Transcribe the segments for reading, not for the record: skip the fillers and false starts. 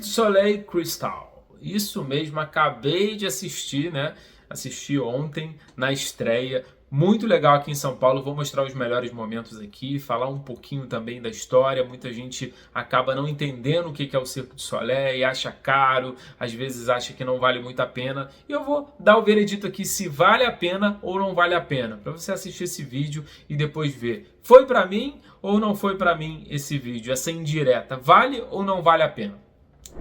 du Soleil Crystal. Isso mesmo, acabei de assistir, né? Assisti ontem na estreia. Muito legal aqui em São Paulo. Vou mostrar os melhores momentos aqui, falar um pouquinho também da história. Muita gente acaba não entendendo o que é o Cirque du Soleil, acha caro, às vezes acha que não vale muito a pena. E eu vou dar o veredito aqui se vale a pena ou não vale a pena, para você assistir esse vídeo e depois ver. Foi para mim ou não foi para mim esse vídeo? Essa indireta, vale ou não vale a pena?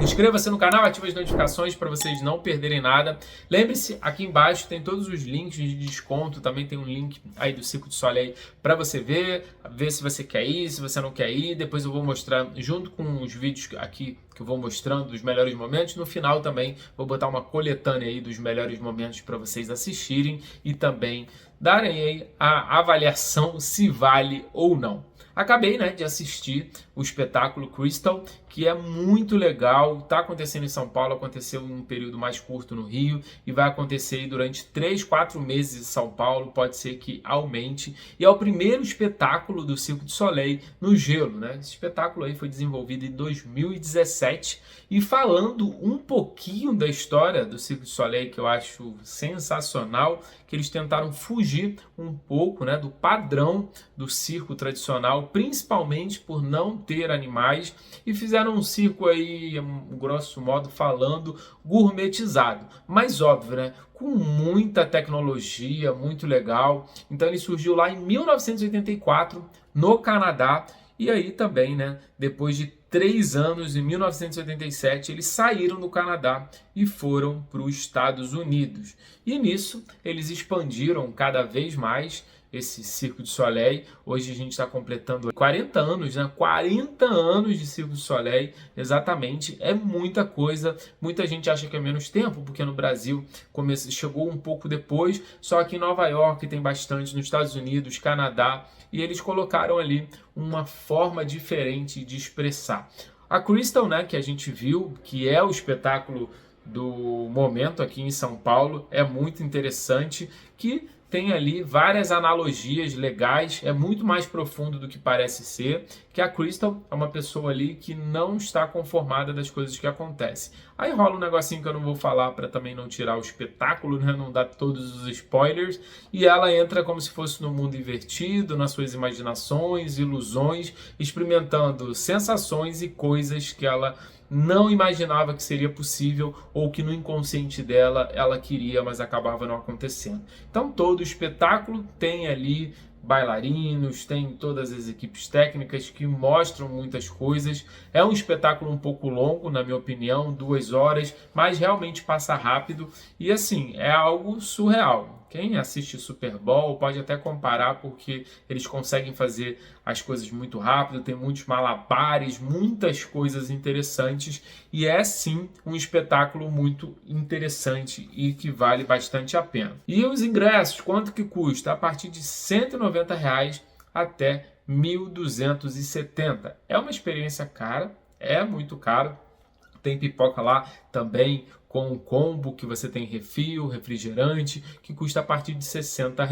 Inscreva-se no canal, ative as notificações para vocês não perderem nada. Lembre-se, aqui embaixo tem todos os links de desconto, também tem um link aí do Cirque du Soleil para você ver se você quer ir, se você não quer ir. Depois eu vou mostrar, junto com os vídeos aqui que eu vou mostrando dos melhores momentos. No final também vou botar uma coletânea aí dos melhores momentos para vocês assistirem e também darem aí a avaliação se vale ou não. Acabei, né, de assistir o espetáculo Crystal, que é muito legal, está acontecendo em São Paulo, aconteceu em um período mais curto no Rio e vai acontecer durante 3, 4 meses em São Paulo, pode ser que aumente. E é o primeiro espetáculo do Cirque du Soleil no gelo, né? Esse espetáculo aí foi desenvolvido em 2017 e falando um pouquinho da história do Cirque du Soleil, que eu acho sensacional, que eles tentaram fugir um pouco, né, do padrão do circo tradicional, principalmente por não ter animais, e fizeram um circo aí, grosso modo falando, gourmetizado. Mas óbvio, né, com muita tecnologia, muito legal. Então ele surgiu lá em 1984, no Canadá, e aí também, né, depois de 3 anos, em 1987, eles saíram do Canadá e foram para os Estados Unidos. E nisso, eles expandiram cada vez mais esse Cirque du Soleil. Hoje a gente está completando 40 anos, né? 40 anos de Cirque du Soleil, exatamente. É muita coisa. Muita gente acha que é menos tempo, porque no Brasil chegou um pouco depois. Só que em Nova York tem bastante, nos Estados Unidos, Canadá. E eles colocaram ali uma forma diferente de expressar. A Crystal, né, que a gente viu, que é o espetáculo do momento aqui em São Paulo, é muito interessante, que tem ali várias analogias legais, é muito mais profundo do que parece ser, que a Crystal é uma pessoa ali que não está conformada das coisas que acontecem. Aí rola um negocinho que eu não vou falar para também não tirar o espetáculo, né? Não dar todos os spoilers, e ela entra como se fosse no mundo invertido, nas suas imaginações, ilusões, experimentando sensações e coisas que ela não imaginava que seria possível ou que no inconsciente dela ela queria, mas acabava não acontecendo. Então todo o espetáculo tem ali bailarinos, tem todas as equipes técnicas que mostram muitas coisas. É um espetáculo um pouco longo, na minha opinião, 2 horas, mas realmente passa rápido e assim, é algo surreal. Quem assiste Super Bowl pode até comparar, porque eles conseguem fazer as coisas muito rápido, tem muitos malabares, muitas coisas interessantes, e é sim um espetáculo muito interessante e que vale bastante a pena. E os ingressos, quanto que custa? A partir de R$ 190 até R$ 1.270. É uma experiência cara, é muito caro. Tem pipoca lá também com um combo que você tem refil, refrigerante, que custa a partir de R$ 60.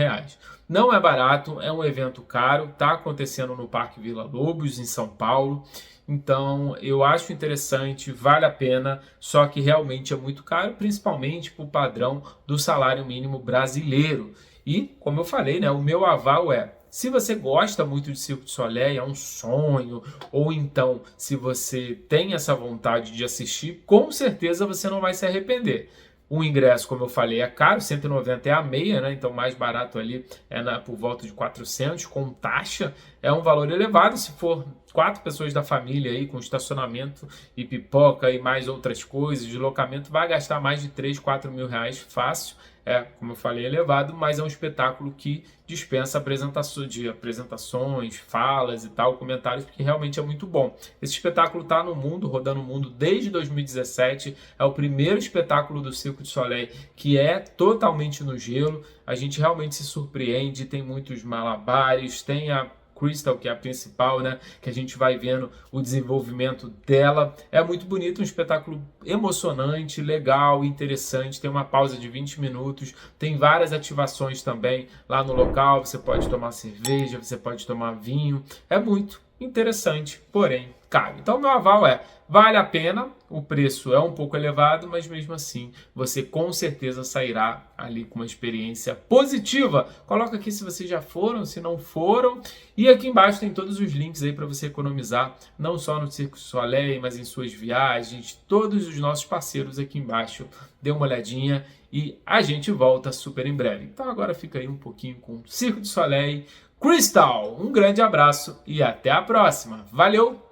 Não é barato, é um evento caro, está acontecendo no Parque Vila Lobos, em São Paulo. Então eu acho interessante, vale a pena, só que realmente é muito caro, principalmente para o padrão do salário mínimo brasileiro. E, como eu falei, né, o meu aval é: se você gosta muito de Cirque du Soleil, é um sonho, ou então se você tem essa vontade de assistir, com certeza você não vai se arrepender. O ingresso, como eu falei, é caro, 190 é a meia, né? Então mais barato ali é por volta de 400, com taxa, é um valor elevado. Se for 4 pessoas da família aí, com estacionamento e pipoca e mais outras coisas, deslocamento, vai gastar mais de 3, 4 mil reais fácil. É, como eu falei, elevado, mas é um espetáculo que dispensa apresentações, falas e tal, comentários, porque realmente é muito bom. Esse espetáculo está no mundo, rodando o mundo desde 2017, é o primeiro espetáculo do Cirque du Soleil que é totalmente no gelo. A gente realmente se surpreende, tem muitos malabares, tem a Crystal, que é a principal, né? Que a gente vai vendo o desenvolvimento dela. É muito bonito, um espetáculo emocionante, legal, interessante. Tem uma pausa de 20 minutos, tem várias ativações também lá no local. Você pode tomar cerveja, você pode tomar vinho. É muito interessante, porém caro. Então, meu aval é: vale a pena, o preço é um pouco elevado, mas mesmo assim você com certeza sairá ali com uma experiência positiva. Coloca aqui se vocês já foram, se não foram, e aqui embaixo tem todos os links aí para você economizar, não só no Cirque du Soleil, mas em suas viagens, todos os nossos parceiros aqui embaixo. Dê uma olhadinha e a gente volta super em breve. Então agora fica aí um pouquinho com Cirque du Soleil, Crystal. Um grande abraço e até a próxima. Valeu!